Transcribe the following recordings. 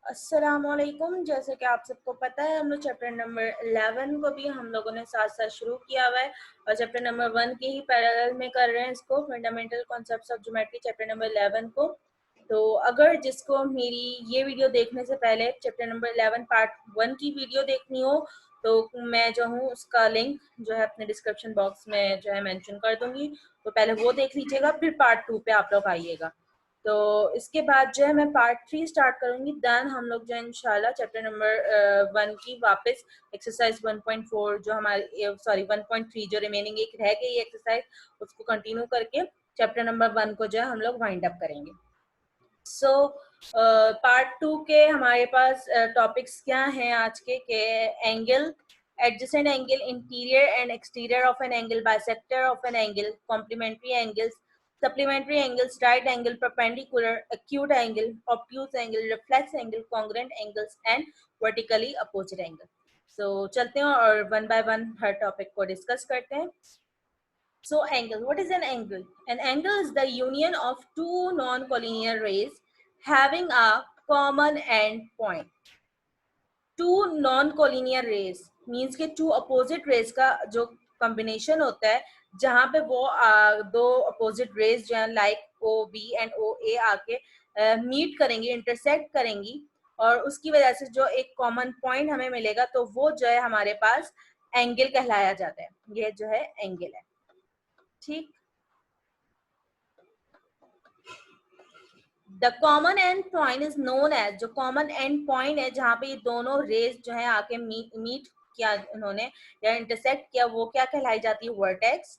अस्सलामुअलैकुम। जैसे कि आप सबको पता है, हम लोग चैप्टर नंबर 11 को भी हम लोगों ने साथ साथ शुरू किया हुआ है और चैप्टर नंबर 1 के ही पैरेलल में कर रहे हैं इसको, fundamental concepts of geometry chapter number 11 को। तो अगर जिसको मेरी ये वीडियो देखने से पहले चैप्टर नंबर 11 पार्ट 1 की वीडियो देखनी हो तो मैं जो हूँ उसका लिंक जो है अपने डिस्क्रिप्शन बॉक्स में जो है मेंशन कर दूंगी। तो पहले वो देख लीजिएगा, फिर पार्ट 2 पे आप लोग आइएगा। तो इसके बाद जो है मैं पार्ट 3 स्टार्ट करूंगी। देन हम लोग जो है इंशाल्लाह चैप्टर नंबर 1 की वापस एक्सरसाइज 1.4 जो हमारे 1.3 जो रिमेनिंग एक रह गई एक्सरसाइज, उसको कंटिन्यू करके चैप्टर नंबर 1 को जो है हम लोग वाइंड अप करेंगे। सो पार्ट 2 के हमारे पास टॉपिक्स क्या हैं आज के angle, adjacent angle, interior and exterior of an angle, bisector of an angle, complementary angles, supplementary angles, right angle, perpendicular, acute angle, obtuse angle, reflex angle, congruent angles and vertically opposite angle. So चलते हैं और one by one her topic को discuss करते हैं. So angle, what is an angle? An angle is the union of two non-collinear rays having a common end point. Two non collinear rays means के two opposite rays का जो combination होता है, जहाँ पे वो दो अपोजिट रेज जो है लाइक ओ बी एंड ओ ए आके मीट करेंगी, इंटरसेक्ट करेंगी और उसकी वजह से जो एक कॉमन पॉइंट हमें मिलेगा तो वो जो है हमारे पास एंगल कहलाया जाता है. ये जो है एंगल है. ठीक. The common end point is known as, जो कॉमन एंड पॉइंट है जहाँ पे ये दोनों रेज जो है आके मीट किया इन्होंने या इंटरसेक्ट किया, वो क्या कहलाई जाती है? Vertex.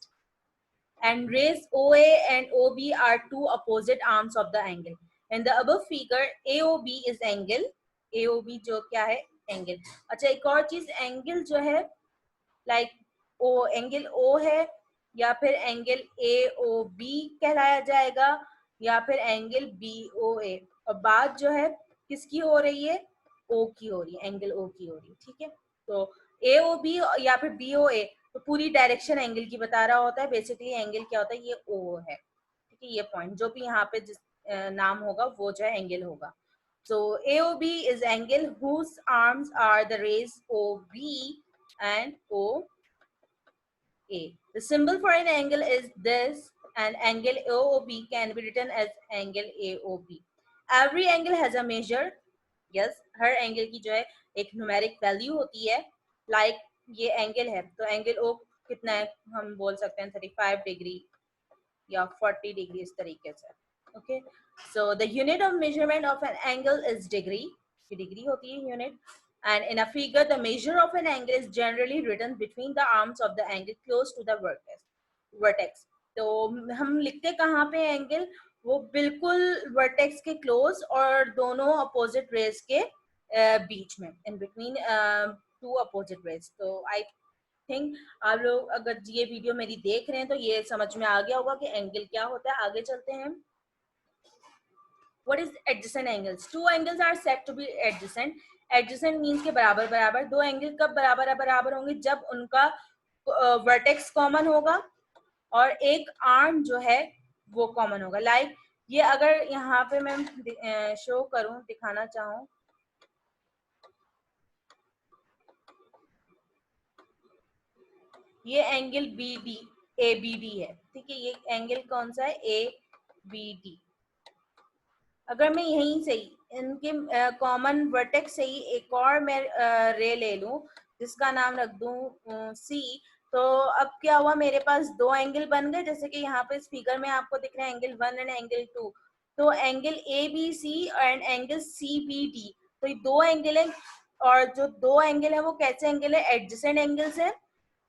And rays O A and O B are two opposite arms of the angle. In the above figure A O B is angle. A O B जो क्या है? एंगल. अच्छा, एक और चीज, एंगल जो है लाइक ओ एंगल ओ है या फिर एंगल ए ओ बी कहलाया जाएगा या फिर एंगल बी ओ ए. और बात जो है किसकी हो रही है? ओ की हो रही है, एंगल ओ की हो रही है. ठीक है. तो ए ओ बी या फिर बी ओ ए तो पूरी डायरेक्शन एंगल की बता रहा होता है. बेसिकली एंगल क्या होता है? ये ओ है. ठीक है. ये पॉइंट जो भी यहाँ पे जिस नाम होगा वो जो है एंगल होगा. So AOB is angle whose arms are the rays OB and OA. The symbol for an angle is this, and angle OOB can be written as angle AOB. Every angle has a measure. Yes, her angle की जो है एक numeric value होती है. Like ये angle है तो angle O कितना है? हम बोल सकते हैं 35 डिग्री या 40 डिग्री, इस तरीके से. Okay. So the unit of measurement of an angle is degree. ये डिग्री होती है unit. And in a figure, the measure of an angle is generally written between the arms of the angle close to the vertex. तो हम लिखते कहाँ पे angle? वो बिल्कुल वर्टेक्स के क्लोज और दोनों अपोजिट रेज के बीच में, in between two opposite raise. तो आई थिंक आप लोग अगर ये वीडियो मेरी देख रहे हैं तो ये समझ में आ गया होगा कि एंगल क्या होता है. आगे चलते हैं. What is adjacent angles? Two angles are said to be adjacent. Adjacent means के बराबर बराबर. दो एंगल कब बराबर बराबर होंगे? जब उनका वर्टेक्स कॉमन होगा और एक आर्म जो है वो कॉमन होगा. लाइक ये अगर यहाँ पे मैं शो करूं, दिखाना चाहूँ, ये angle B D A B D है. ठीक है. ये एंगल कौन सा है? A B D. अगर मैं यहीं से ही इनके कॉमन वर्टेक्स से ही एक और मैं रे ले लूं जिसका नाम रख दूं सी, तो अब क्या हुआ? मेरे पास दो एंगल बन गए. जैसे कि यहाँ पे इस फिगर में आपको दिख रहा है एंगल 1 एंड एंगल 2. तो angle A B C and angle C B D, तो ये दो एंगल है. और जो दो एंगल है वो कैसे एंगल है? एडजेसेंट एंगल्स है.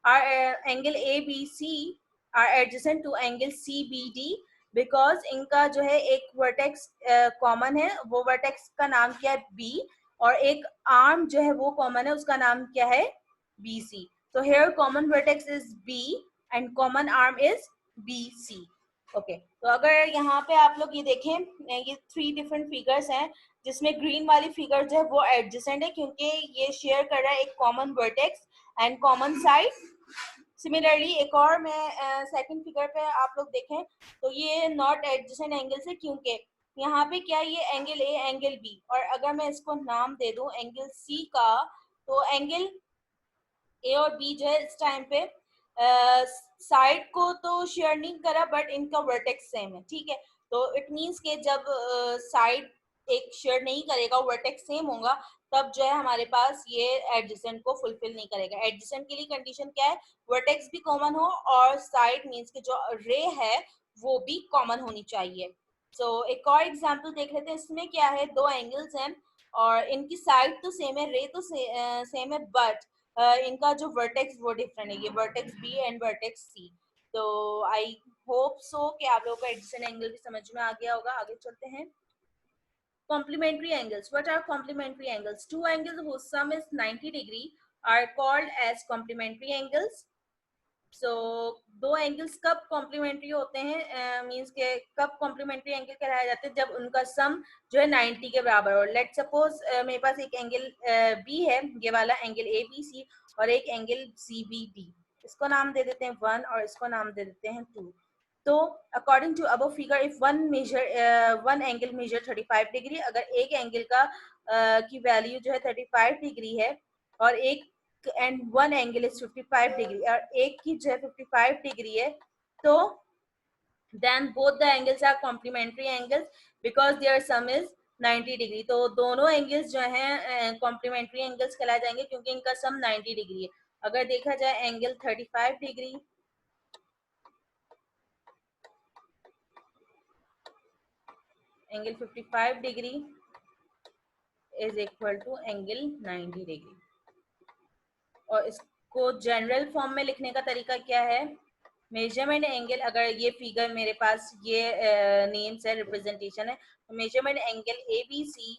Angle A B C are adjacent to angle C B D because इनका जो है एक वर्टेक्स कॉमन है. वो वर्टेक्स का नाम क्या है? बी. और एक आर्म जो है वो कॉमन है, उसका नाम क्या है? B C. So here common vertex is B and common arm is BC. Okay. तो अगर यहाँ पे आप लोग ये देखें, ये 3 डिफरेंट फिगर्स हैं जिसमें ग्रीन वाली फिगर जो है वो एडजेसेंट है क्योंकि ये शेयर कर रहा है एक common vertex and common side. Similarly एक और मैं सेकंड फिगर पे आप लोग देखें तो ये नॉट एडजेसेंट एंगल्स है क्योंकि यहाँ पे क्या ये एंगल ए एंगल बी, और अगर मैं इसको नाम दे दूं एंगल सी का, तो एंगल ए और बी जो है इस टाइम पे साइड को तो शेयर नहीं करा, बट इनका वर्टेक्स सेम है, ठीक है। तो इट मींस के जब साइड एक शेयर नहीं करेगा, वर्टेक्स सेम होगा, तब जो है हमारे पास ये एडजेसेंट को फुलफिल नहीं करेगा। एडजेसेंट के लिए कंडीशन क्या है, वर्टेक्स भी कॉमन हो और साइड मींस के जो रे है वो भी कॉमन होनी चाहिए। एक और एग्जांपल देख लेते हैं। इसमें क्या है, दो एंगल्स हैं और इनकी साइड तो सेम है, रे तो सेम है, बट इनका जो वर्टेक्स वो डिफरेंट है, ये वर्टेक्स बी एंड वर्टेक्स सी। तो आई होप सो कि आप लोगों को एडजेसेंट एंगल भी समझ में आ गया होगा। आगे चलते हैं। Complementary angles. What are complementary angles? Two angles whose sum is 90 degree are called as complementary angles. So दो एंगल्स कब कॉम्प्लीमेंट्री होते हैं, मींस के कब कॉम्प्लीमेंट्री एंगल कहलाए जाते हैं, जब उनका सम जो है 90 के बराबर हो। लेट सपोज मेरे पास एक एंगल बी है, ये वाला एंगल ए बी सी, और एक एंगल सी बी डी। इसको नाम दे देते हैं 1 और इसको नाम दे देते हैं 2। तो according to above figure, if one angle measure 35 degree, अगर एक एंगल का की वैल्यू जो है 35 डिग्री है और एक and one angle is 55 degree, और एक की जो है 55 डिग्री है, तो then both the angles are complementary angles because their sum is 90 degree. तो दोनों एंगल्स जो हैं कॉम्प्लीमेंट्री एंगल्स कहलाए जाएंगे क्योंकि इनका सम 90 डिग्री है। अगर देखा जाए angle 35 degree angle 55 degree is equal to angle 90 degree. और इसको जनरल फॉर्म में लिखने का तरीका क्या है, मेजरमेंट एंगल, अगर ये फिगर मेरे पास ये नेम्स है, रिप्रेजेंटेशन है, तो measurement angle A B C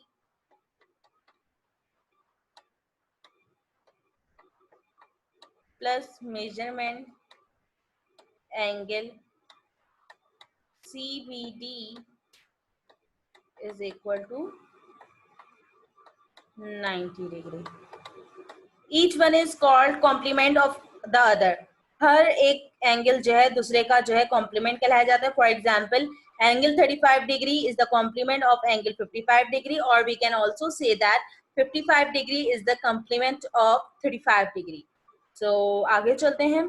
plus measurement angle C B D is equal to 90 degree. Each one is called complement of the other. हर एक एंगल जो है दूसरे का जो है कॉम्प्लीमेंट कहलाया जाता है। For example, angle 35 degree is the complement of angle 55 degree, or we can also say that 55 degree is the complement of 35 degree. So आगे चलते हैं।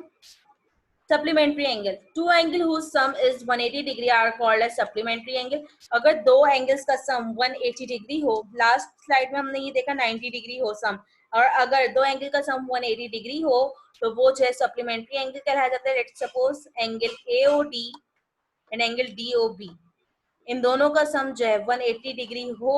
Supplementary angle, two angle whose sum is 180 degree are called as supplementary angle। अगर दो angles का सम 180 degree हो, last slide में हमने ये देखा 90 डिग्री हो सम, और अगर दो एंगल का सम 180 डिग्री हो तो वो जो है सप्लीमेंट्री एंगल कहलाया जाता है। Let's suppose angle AOD and angle DOB, इन दोनों का सम जो है 180 डिग्री हो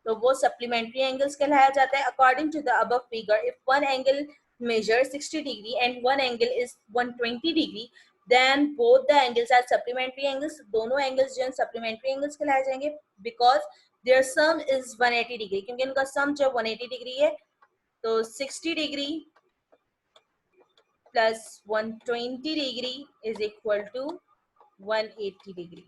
तो वो सप्लीमेंट्री एंगल्स कहलाया जाता है। According to the above figure, if one angle measure 60 degree and one angle is 120 degree, then both the angles are supplementary angles। दोनों angles जो हैं supplementary angles कहलाए जाएंगे because their sum is 180 degree, क्योंकि इनका sum जो 180 degree है। तो 60 degree plus 120 degree is equal to 180 degree.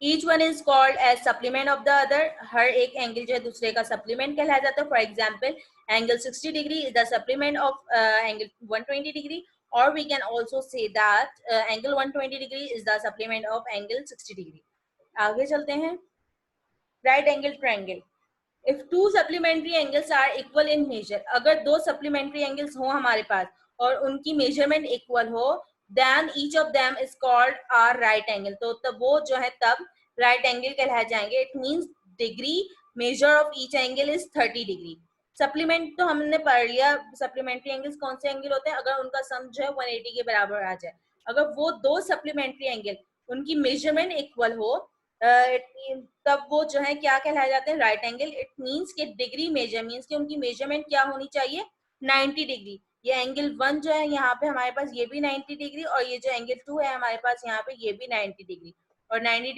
Each one is called as supplement of the other। हर एक एंगल जो है दूसरे का सप्लीमेंट कहलाया जाता है। For example, angle 60 degree is the supplement of angle 120 degree, और we can also say that angle 120 degree is the supplement of angle 60 degree. आगे चलते हैं। Right angle triangle, if two supplementary angles are equal in measure, अगर दो supplementary angles हो हमारे पास और उनकी मेजरमेंट इक्वल हो, then each of them is called are right angle. तो तब वो जो है तब राइट एंगल कहलाए जाएंगे। It means degree measure of each angle is 30 degree. Supplement तो हमने पढ़ लिया, सप्लीमेंट्री एंगल्स कौन से एंगल होते हैं, अगर उनका सम जो है 180 के बराबर आ जाए। अगर वो दो सप्लीमेंट्री एंगल उनकी मेजरमेंट इक्वल हो, तब वो जो है क्या कहलाए जाते हैं, राइट एंगल। इट मींस के डिग्री मेजर मींस कि उनकी मेजरमेंट क्या होनी चाहिए, 90 डिग्री। ये एंगल 1 जो है यहाँ पे हमारे पास ये भी 90 डिग्री, और ये जो एंगल 2 है हमारे पास यहाँ पे ये भी 90 डिग्री, और 90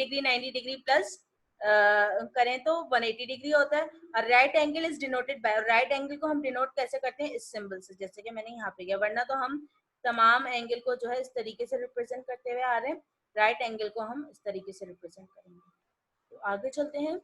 डिग्री प्लस करें तो 180 डिग्री होता है। और right angle is denoted bye, right angle को हम डिनोट कैसे करते हैं, इस सिंबल से, जैसे कि मैंने यहाँ पे किया, वरना तो हम तमाम एंगल को जो है इस तरीके से रिप्रेजेंट करते हुए आ रहे हैं। राइट एंगल को हम इस तरीके से रिप्रेजेंट करेंगे। तो आगे चलते हैं।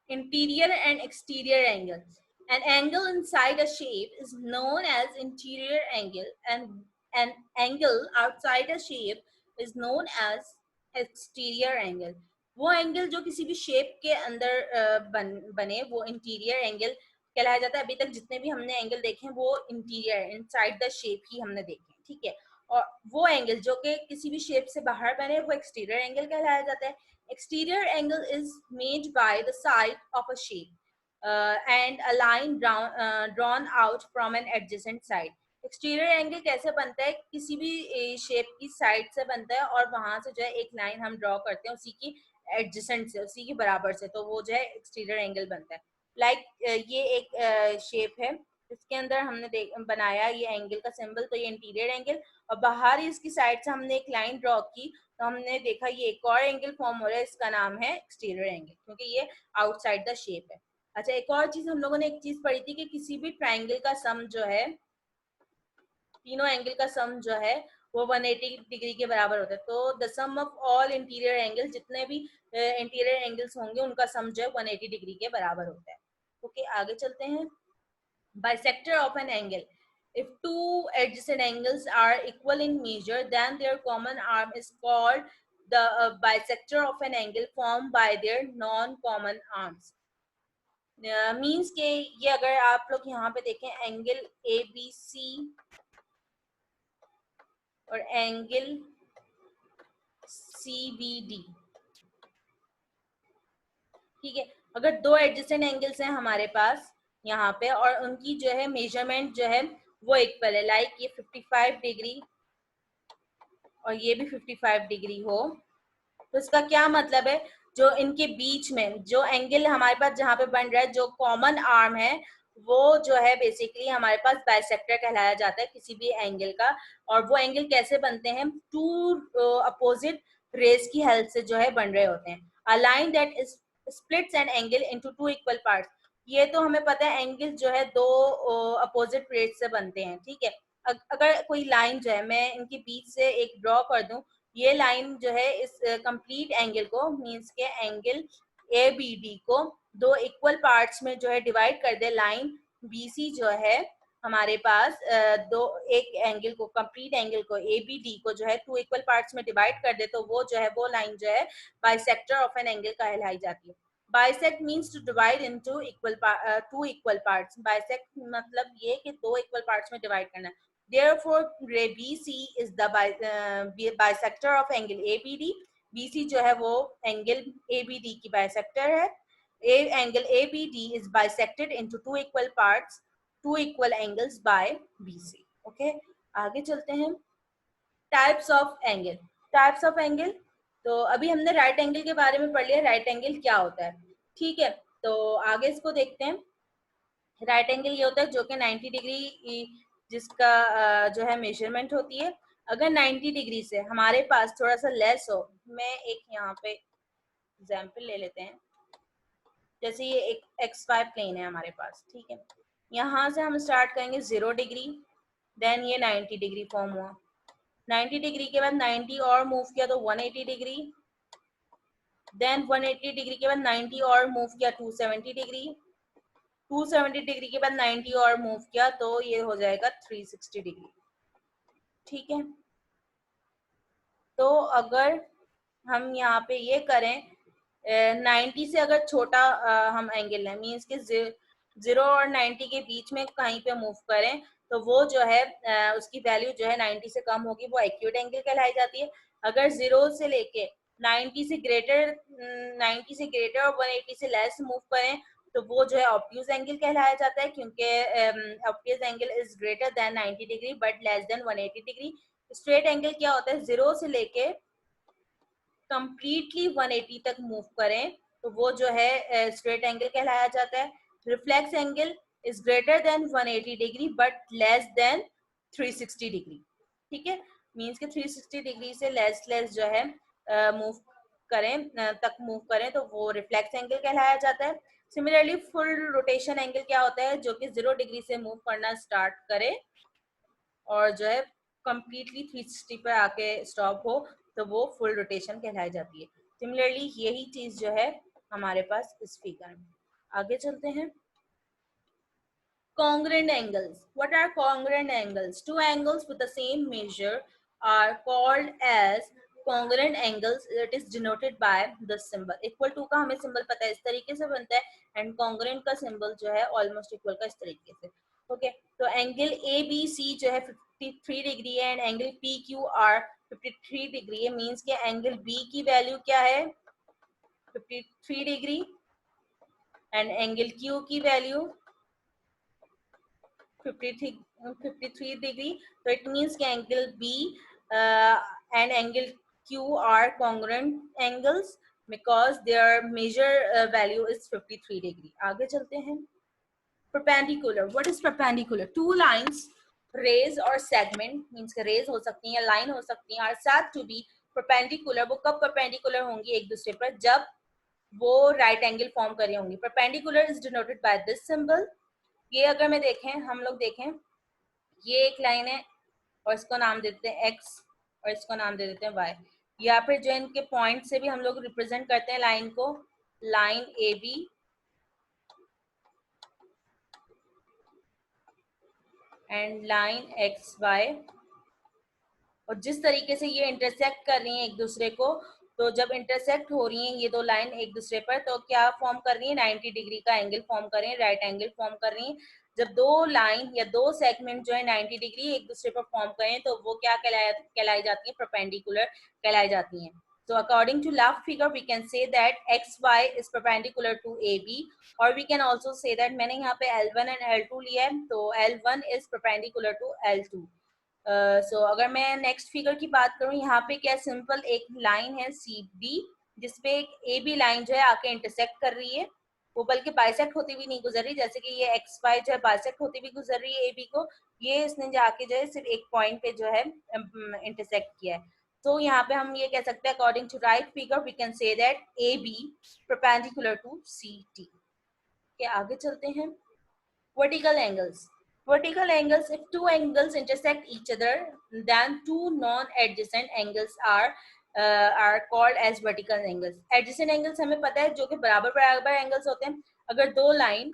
Interior and exterior angles, an angle inside a shape is known as interior angle, and an angle outside a shape is known as exterior angle, वो एंगल जो किसी भी शेप के अंदर बने वो इंटीरियर एंगल कहलाया जाता है। अभी तक जितने भी हमने एंगल देखे हैं वो इंटीरियर इनसाइड द शेप ही हमने देखे हैं, ठीक है। और वो एंगल जो कि किसी भी शेप से बाहर बने वो एक्सटीरियर एंगल कहलाया जाता है। Exterior angle is made by the side of a shape and a line drawn out from an adjacent side. Exterior angle कैसे बनता है, किसी भी शेप की साइड से बनता है और वहां से जो है एक लाइन हम ड्रॉ करते हैं उसी की एडजेसेंट से, उसी के बराबर से, तो वो जो है एक्सटीरियर एंगल बनता है। लाइक ये एक शेप है, इसके अंदर हमने बनाया ये एंगल का सिंबल, तो ये इंटीरियर एंगल, और बाहर ही इसकी साइड से हमने एक लाइन ड्रॉ की तो हमने देखा ये एक और एंगल फॉर्म हो रहा है, इसका नाम है एक्सटीरियर एंगल, क्योंकि ये आउटसाइड द शेप है। अच्छा, एक और चीज हम लोगों ने एक चीज पढ़ी थी कि किसी भी ट्राइंगल का सम जो है, तीनों एंगल का सम जो है वो 180 डिग्री के बराबर होता है। तो the sum of all interior angle, जितने भी इंटीरियर एंगल्स होंगे उनका सम जो है 180 डिग्री के बराबर होता है। ओके, आगे चलते हैं। Bisector of an angle, if two adjacent angles are equal in measure then their common arm is called the bisector of an angle formed by their non-common arms. Means के ये अगर आप लोग यहाँ पे देखें एंगल ए बी सी और angle C B D, ठीक है, अगर दो एडजेसेंट एंगल्स हैं हमारे पास यहाँ पे और उनकी जो है मेजरमेंट जो है वो इक्वल है, लाइक ये 55 डिग्री और ये भी 55 डिग्री हो, तो इसका क्या मतलब है, जो इनके बीच में जो एंगल हमारे पास जहाँ पे बन रहा है, जो कॉमन आर्म है वो जो है बेसिकली हमारे पास बाइसेक्टर कहलाया जाता है किसी भी एंगल का। और वो एंगल कैसे बनते हैं, टू अपोजिट रेज की हेल्प से जो है बन रहे होते हैं। A line that is splits an angle into two equal parts, ये तो हमें पता है एंगल जो है दो अपोजिट रेज से बनते हैं, ठीक है। अगर कोई लाइन जो है मैं इनके बीच से एक ड्रॉ कर दूं, ये लाइन जो है इस कंप्लीट एंगल को, मींस के एंगल ए बी डी को दो इक्वल पार्ट्स में जो है डिवाइड कर दे। लाइन बी सी जो है हमारे पास दो एक एंगल को, कंप्लीट एंगल को ए बी डी को जो है टू इक्वल पार्ट्स में डिवाइड कर दे, तो वो जो है वो लाइन जो है बाइसेक्टर ऑफ एन एंगल कहलाई जाती है। Bisect means to divide into two equal parts. Bisect मतलब ये कि दो इक्वल पार्ट्स में डिवाइड करना। Therefore, ray BC is the bisector of angle ABD. BC जो है वो एंगल ABD की बाइसेक्टर है। Angle ABD is bisected into two equal parts, two equal angles by BC. Okay, आगे चलते हैं। Types of angle, types of angle, तो अभी हमने राइट एंगल के बारे में पढ़ लिया, राइट एंगल क्या होता है, ठीक है। तो आगे इसको देखते हैं। राइट एंगल ये होता है जो कि 90 डिग्री जिसका जो है मेजरमेंट होती है। अगर 90 डिग्री से हमारे पास थोड़ा सा लेस हो, मैं एक यहाँ पे एग्जांपल ले लेते हैं, जैसे ये एक XY प्लेन है हमारे पास, ठीक है। यहाँ से हम स्टार्ट करेंगे 0 डिग्री, देन ये 90 डिग्री फॉर्म हुआ, 90 डिग्री के बाद 90 और मूव किया तो 180 डिग्री, देन 180 डिग्री के बाद 90 और मूव किया 270 डिग्री, 270 डिग्री के बाद 90 और मूव किया तो ये हो जाएगा 360 डिग्री, ठीक है। तो अगर हम यहाँ पे ये करें 90 से अगर छोटा हम एंगल है, मीन्स के 0 और 90 के बीच में कहीं पे मूव करें तो वो जो है उसकी वैल्यू जो है 90 से कम होगी, वो एक्यूट एंगल कहलाई जाती है। अगर 0 से लेके 90 से ग्रेटर 90 से ग्रेटर और 180 से लेस मूव करें तो वो जो है ऑब्ट्यूज एंगल कहलाया जाता है, क्योंकि obtuse angle is greater than 90 degree but less than 180 degree. Straight angle क्या होता है, 0 से लेके कंप्लीटली 180 तक मूव करें तो वो जो है स्ट्रेट एंगल कहलाया जाता है। Reflex angle is greater than 180 degree but less than 360 degree, ठीक है। मींस के 360 डिग्री से लेस जो है मूव करें तक मूव करें तो वो रिफ्लेक्स एंगल कहलाया जाता है। सिमिलरली फुल रोटेशन एंगल क्या होता है, जो कि 0 डिग्री से मूव करना स्टार्ट करे और जो है कंप्लीटली 360 पर आके स्टॉप हो तो वो फुल रोटेशन कहलाई जाती है। सिमिलरली यही चीज जो है हमारे पास इस फिगर में। आगे चलते हैं। Congruent angles. What are congruent angles? Two angles with the same measure are called as congruent angles it is denoted by this symbol. Equal to का हमें सिंबल पता है, इस तरीके से बनता है, एंड कॉन्ग्रुएंट का सिंबल जो है ऑलमोस्ट इक्वल का इस तरीके से। ओके, तो एंगल ए बी सी जो है 53 डिग्री है, and angle P Q R 53 degree है। मीन्स के एंगल बी की वैल्यू क्या है 53 डिग्री, एंड एंगल क्यू की वैल्यू 53 डिग्री। तो इट मीन्स कि angle B and angle Q are congruent angles because their measure value is 53 degree. आगे चलते हैं। Perpendicular, what is perpendicular? Two lines, rays और सेगमेंट, मीन्स के rays हो सकती है, लाइन हो सकती है, are said to be perpendicular. वो कब परपेंडिकुलर होंगी एक दूसरे पर? जब वो राइट एंगल फॉर्म कर रही होंगी। Perpendicular is denoted by this symbol. ये अगर मैं देखें, हम लोग देखें, ये एक लाइन है और इसको नाम देते हैं एक्स और इसको नाम दे देते हैं वाई। या फिर जो इनके पॉइंट से भी हम लोग रिप्रेजेंट करते हैं लाइन को, line A B and line X Y. और जिस तरीके से ये इंटरसेक्ट कर रही हैं एक दूसरे को, तो जब इंटरसेक्ट हो रही हैं ये दो लाइन एक दूसरे पर, तो क्या फॉर्म कर रही है 90 डिग्री का एंगल फॉर्म कर रही है, राइट एंगल फॉर्म कर रही है। जब दो लाइन या दो सेगमेंट जो है 90 डिग्री एक दूसरे पर फॉर्म करें तो वो क्या कहलाई जाती है? परपेंडिकुलर कहलाई जाती हैं। So according to left figure, we can say that XY is perpendicular to AB, और we can also say that मैंने यहाँ पे L1 and L2 लिया है, तो L1 is perpendicular to L2। सो अगर मैं नेक्स्ट फिगर की बात करूं, यहाँ पे क्या सिंपल एक लाइन है सी डी जिसपे एक ए बी लाइन जो है आके इंटरसेक्ट कर रही है। वो बल्कि बाइसेक्ट होती भी नहीं गुजर रही, जैसे कि ये एक्स वाई जो है बाइसेक्ट होती भी गुजर रही है ए बी को, ये इसने जाके जो है सिर्फ एक पॉइंट पे जो है इंटरसेक्ट किया है। तो यहाँ पे हम ये कह सकते हैं according to right figure we can say that A B perpendicular to C T. के आगे चलते हैं। Vertical angles. Vertical angles, if two angles intersect each other, then two non-adjacent angles are called as vertical angles. Adjacent angles हमें पता है जो कि बराबर बराबर angles होते हैं। अगर दो लाइन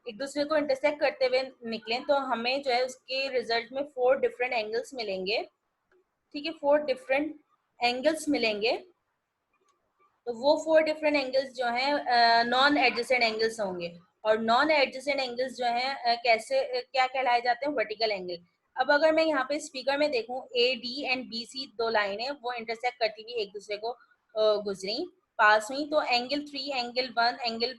एक दूसरे को इंटरसेक्ट करते हुए निकलें तो हमें जो है उसके रिजल्ट में 4 डिफरेंट एंगल्स मिलेंगे। ठीक है, 4 डिफरेंट एंगल्स मिलेंगे। तो वो 4 डिफरेंट एंगल्स जो हैं नॉन एडजेसेंट एंगल्स होंगे। और नॉन एडजेसेंट एंगल्स जो हैं कैसे क्या कहलाए जाते हैं? Vertical angle. अब अगर मैं यहाँ पे स्पीकर में देखूं, A D and B C दो लाइनें वो इंटरसेक्ट करती हुई एक दूसरे को गुजरी, पास हुई, तो angle 3, angle 1, angle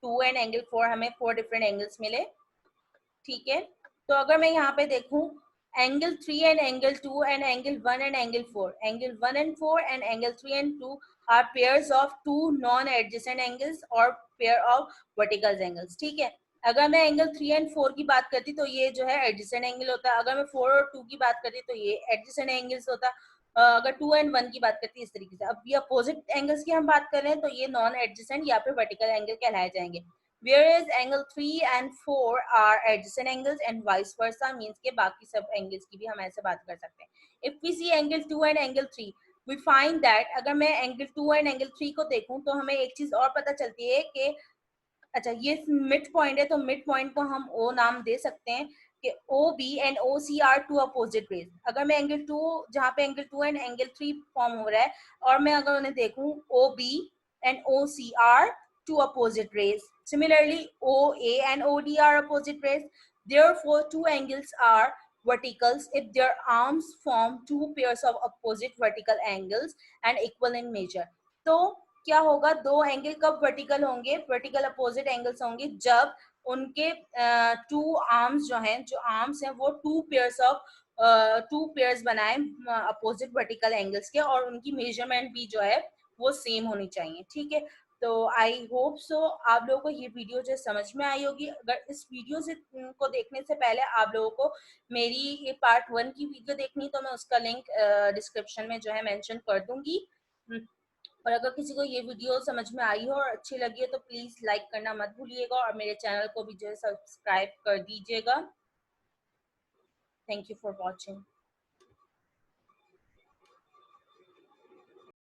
2 and angle 4 हमें 4 डिफरेंट एंगल्स मिले। ठीक है, तो अगर मैं यहाँ पे देखूं angle 3 and angle 2 and angle 1 and angle 4, angle 1 and 4 and angle 3 and 2 are pairs of two non-adjacent angles or pair of vertical angles। ठीक है, अगर मैं एंगल 3 एंड 4 की बात करती तो ये जो है एडजेसेंट एंगल होता है। अगर मैं 4 और 2 की बात करती तो ये एडजेसेंट एंगल्स होता। अगर 2 एंड 1 की बात करती इस तरीके से। अब ये अपोजिट एंगल्स की हम बात कर रहे हैं तो ये नॉन एडजेसेंट या फिर वर्टिकल एंगल कहलाए जाएंगे। Whereas angle 3 and 4 are adjacent angles and vice versa, means के बाकी सब एंगल्स की भी हम ऐसे बात कर सकते हैं। If we see angle 2 and angle 3, we find that अगर मैं एंगल 2 एंड एंगल 3 को देखूं तो हमें एक चीज और पता चलती है कि अच्छा ये मिड पॉइंट है, तो मिड पॉइंट को हम ओ नाम दे सकते हैं कि O B and O C are two opposite rays. अगर मैं एंगल 2 जहाँ पे एंगल 2 एंड एंगल 3 फॉर्म हो रहा है और मैं अगर उन्हें देखूं O B and O C are two opposite rays. Similarly, OA and OD are opposite rays. Therefore, two angles are verticals if their arms form two pairs of opposite vertical angles and equal in measure. तो क्या होगा? दो angle कब vertical होंगे? Vertical opposite angles होंगे जब उनके to arms जो हैं, जो आर्म्स हैं वो टू पेयर्स बनाए अपोजिट वर्टिकल एंगल्स के, और उनकी मेजरमेंट भी जो है वो सेम होनी चाहिए। ठीक है, तो आई होप सो आप लोगों को ये वीडियो जो समझ में आई होगी। अगर इस वीडियो से को देखने से पहले आप लोगों को मेरी ये पार्ट 1 की वीडियो देखनी तो मैं उसका लिंक डिस्क्रिप्शन में जो है मेंशन कर दूंगी। और अगर किसी को ये वीडियो समझ में आई हो और अच्छी लगी हो तो प्लीज लाइक करना मत भूलिएगा और मेरे चैनल को भी जो है सब्सक्राइब कर दीजिएगा। Thank you for watching.